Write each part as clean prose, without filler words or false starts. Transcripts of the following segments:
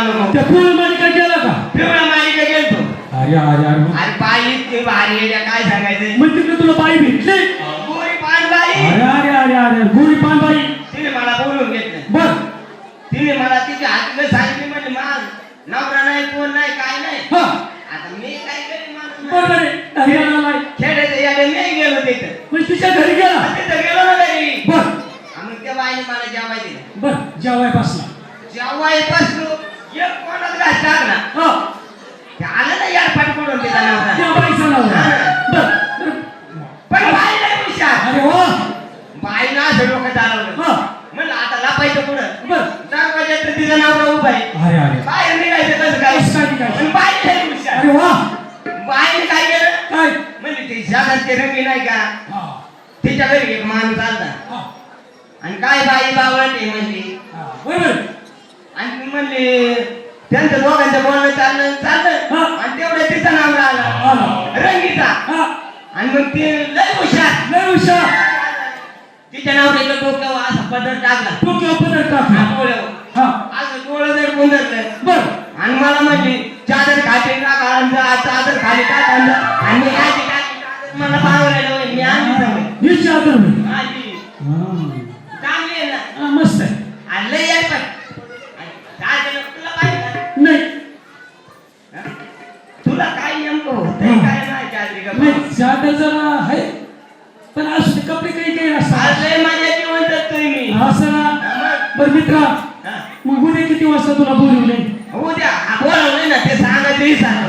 नको. त्या पिवळ्या मालिका गेला का? पिवळ्या मालिका गेलतो. अरे अरे अरे मग. अरे बाई इतकी भारी आहे त्या, काय सांगायचं. मग तिकडे तुला बाई भेटली? गोरी पान बाई. अरे अरे अरे अरे गोरी पान बाई. तिने मला बोलून घेतलं. बर. तिने मला तिच्या हातलं सांगितलं, म्हणजे माझ नवरा नाही, कोण नाही, काय नाही. हा. आता मी काय करेन माणूस बरोबर आहे. धन्यवाद आलाय. खेड्याचं याडे मी गेलो तिथं. मग तिच्या घरी गेला? तिथं गेलो ना घरी. बर. मग त्या बाईने मला जेवाय दिलं. बर जेवाय बसला. जेवाय बसलो, एक कोणात घास टाकला. हा. ते आलं ना यार पाठ पडून तिचा नवरा. त्या बाईचा नवरा. बर. पण बाई नाही हुशार. अरे वा. बाईनं असं डोकं चालवलं. हा. म्हणलं आता लपायचं पुढं. बर. दरवाज्यात तर तिचा नवरा उभा आहे. अरे अरे. बाहेर निघायचं कसं काय? कसं काय निघायचं? पण बाई नाही हुशार. अरे वा. बाईने काय केलं? काय? म्हणजे ते शेजारचे रंगी नाही का, हा. तिच्या घरी एक माणूस आलता. हा. आणि काय बाई बावळते म्हणली. हा. बरोबर. आणि म्हणले त्यांचं दोघांचं बोलणं चाललं. हा. आणि तेवढं तिचा नाव आला आला. रंगीचा. हा. आणि मग ते लय हुशार. लय हुशार. तिच्या नावाचं डोक्यावर असा पदर टाकला. डोक्यावर पदर टाकला. डोळ्यावर हा. असं डोळं जर गुंदरलं. बर. आणि मला म्हणली चादर खाली टाका, चादर खाली टाका. आणि मी आधी टाकली. मला पावरायला होईल. मी आणली सगळी. ही चादर नाही. आधी हा. चांगली आहे ना. हा, मस्त आहे. आणि लय आहे पण. काय केलं तुला पाहिजे का? नाही. हा? तुला काय नेमकं होतंय काय नाही चादरी का? नाही चादर जरा आहे पण असं कपडे काही काही असतात. आज लय माझ्या जीवन जगतोय मी. असं ना. मग बर मित्रा हा. मग उद्या किती वाजता तुला बोलवले? उद्या बोलवलंय ना, ते सांगायचं सांग.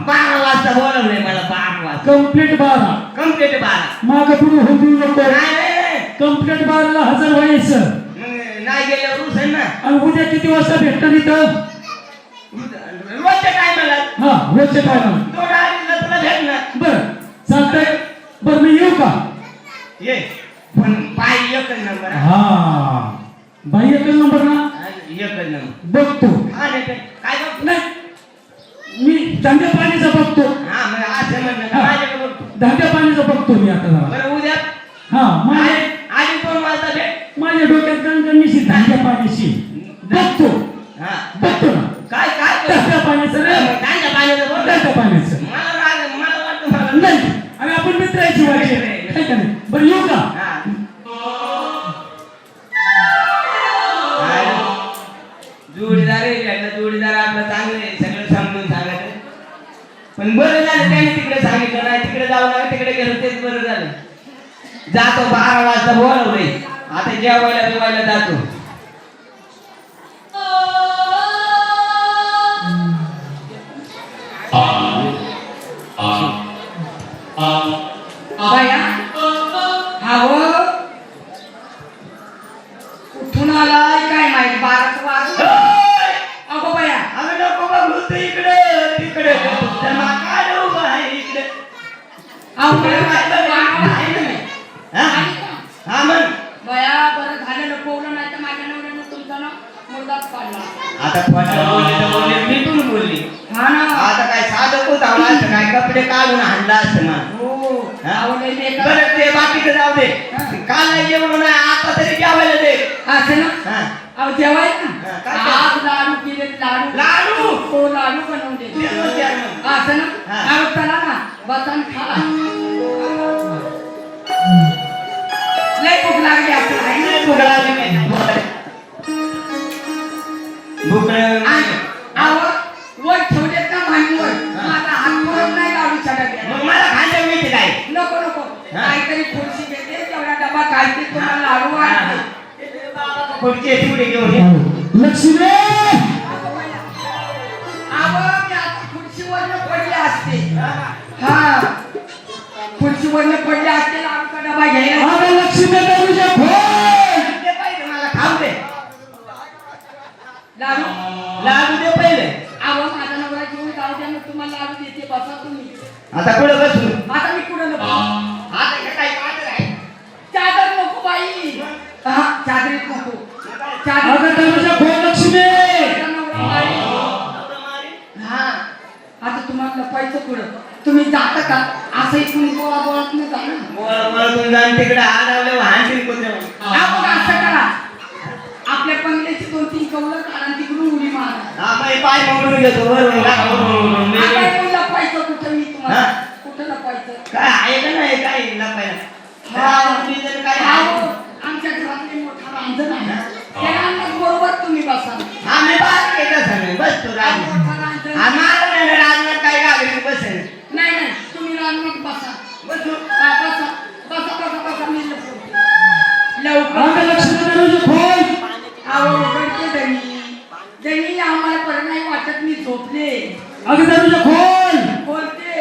12 वाजता बोलवलंय मला. 12 वाजता कंप्लीट 12. कम्प्लीट 12. माग पुढे होऊ नको. नाही कंप्लीट 12 ला हजर व्हायचं. मग नाही गेल्यावर रुसेल ना. आणि उद्या किती वाजता भेटणार इथं? रोजच्या टायमाला हा रोजच्या टायमाला. 2:30 तुला भेटणार. बर चालतंय. बर मी येऊ का? ये पण पाय एकच नंबर. हा बाई एकच नंबर ना. एकच नंबर बघतो. हा. नाही तर काय बघ. नाही मी धंद्या पाणीचा बघतो. हा मग असं म्हणलं का माझ्याकडे बघतो. धंद्या पाणीचा बघतो मी आता जरा. बरं उद्या हा माझ्या आधी 2 वाजता भेट. माझ्या डोक्यात गणगणीशी धंद्या पाण्याशी बघतो. हा बघतो ना. काय काय धंद्या पाण्याचं रे. काय पाण्याचं बोल. धंद्या पाण्याचं मला वाटतं मला नाही. आणि आपण मित्राची वाटली काय का नाही. बरं येऊ का? हा. जोडीदार आहे. जोडीदार आपलं चांगलं आहे. सगळं समजून सांगायचं. पण बरं झालं त्याने तिकडे सांगितलं नाही. तिकडे जाऊ नका, तिकडे गेलं तेच बरं झालं. जातो 12 वाजता बोलवलंय. आता जेवायला बिवायला जातो. बाया हाव कुठून आलाय काय माहित. 12 वाजले. अगो बाया आम्ही नको बघू तू इकडे तिकडे. त्यांना काय उभं आहे इकडे. अहो इकडे बाया, काय बघ, आहे ना नाही? हा? हा मग बाया बरं झालं लपवलं नाही तर माझ्या नवऱ्यानं तुमचा ना मुर्दाच काढला. आता खोटं बोलले तर बोलले, मी तून बोलली. हा ना. आता काय साधं कोण धावला असं काय कपडे काढून आणला असं ना. हो हा? आवडले ते का? बरं ते बाकीचं जाऊ दे. काल जेवण नाही आता तरी जेवायला दे. असं ना. हा. अहो जेवाय हा, ना. काय आज लाडू केले. लाडू लाडू? हो लाडू बनवले. ते रोज द्या मग. असं ना. हा. अहो चला ना बसन खा. लय भूक लागली आपल्याला आहे ना. भूक लागली नाही. भूक लागली. अहो वर ठेवलेत ना भांडीवर. माझा हात पुरत नाही लाडू चढत. मग मला खायला मिळते काय? नको नको काहीतरी खुर्ची घेते तेवढा डबा काढते तुम्हाला लाडू आणते. खुर्ची तिकडे घेऊन ये. लक्ष्मी अहो मी आता खुर्चीवरनं पडले असते. हा खुर्चीवरनं पडले असते लाडूचा डबा घ्यायला. अरे लक्ष्मी तुझ्या फोन. ते पाहिजे मला खाऊ दे. लाडू लाडू दे पहिले. अहो माझा नवरा घेऊन जाऊ द्या मग तुम्हाला लाडू देते बसा तुम्ही. आता कुठं बसू? आता मी कुठं नको. आता हे काय पाहत आहे? चादर नको बाई. हा चादरीत नको. अगं तुझ्या फोन लक्ष्मी. हा आता तुम्हाला लपायचं पुढं. तुम्ही जाता का असं इकडून गोळा गोळात नाही जाणार. वळून जाऊन तिकडे आडवले वाहनतील कुत्रे. आपण असं करा आपल्या बंगल्याची 2-3 कौलं काढा तिकडून उडी मारा. हा मग पाय मोडून घेतो वरून काय मुलं पाहिजे कुठं मी तुम्हाला हा? कुठं लपायचं काय आहे का नाही काय लपायला काय अहो, आमच्या घरातले मोठा रांजण आहे त्या रांजणात बरोबर तुम्ही बसा आम्ही बाहेर येत असं बस तू हा मोठा रांजण आम्हाला नाही राजनाथ काय गावी बसेल नाही तुम्ही रांजणात बसा बसू हा, बसा बसा बसा बसा मी लपवते. अगं लवकर लक्ष्मी दरवाजा खोल. अहो उघडते दणी आम्हाला परत नाही वाटत मी झोपले अगं दरवाजा खोल. बोलते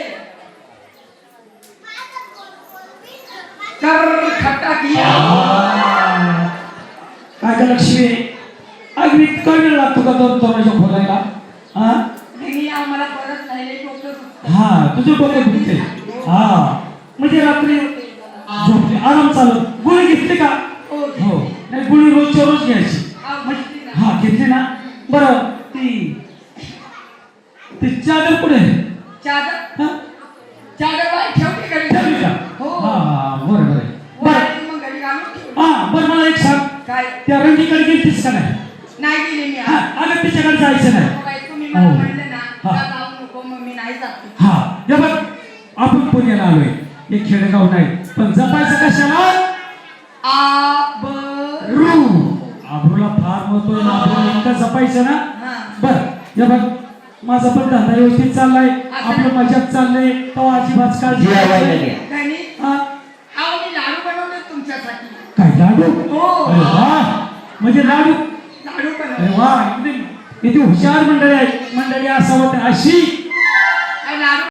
कर खटाकी काय का लक्ष्मी अगदी इतका वेळ लागतो का दोन दरवाजा खोलायला हा दणी आम्हाला परत नाही डोकं दुखतं. हा तुझं डोकं दुखते हा म्हणजे रात्री झोपले आराम चालू गोळी घेतली का हो, हो नाही गोळी रोजच्या रोज घ्यायची हा, घेतली ना. हा घेतली ना बरं ती चादर पुढे चादर हा चादर वाई ठेवते घरी ठेवली का हो हा हा बरं बरं बरं वाई मग घरी घालून ठेवते. हा बरं मला एक सांग काय त्या रंगीकडे गेलतीस का नाही नाही गेले मी हा आज. अगं तिच्याकडे जायचं नाही बाई, तुम्ही मला हो. म्हणलं ना हा. का जाऊ नको मग मी नाही जात हा हे बघ आपण पुण्याला आलोय हे खेडेगाव नाही पण जपायचं कशाला रू आबरूला फार महत्व आहे ना आबरूला इतकं जपायचं ना हा. बर हे बघ माझा पण धंदा व्यवस्थित चाललाय आपलं मजाक चाललंय तो अजिबात काळजी जेवायला नाही. घ्या. धनी, हा, अहो मी लाडू बनवले तुमच्यासाठी काय लाडू हो. अरे वा म्हणजे लाडू लाडू अरे बनवले वा किती हुशार मंडळी आहे मंडळी असावं अशी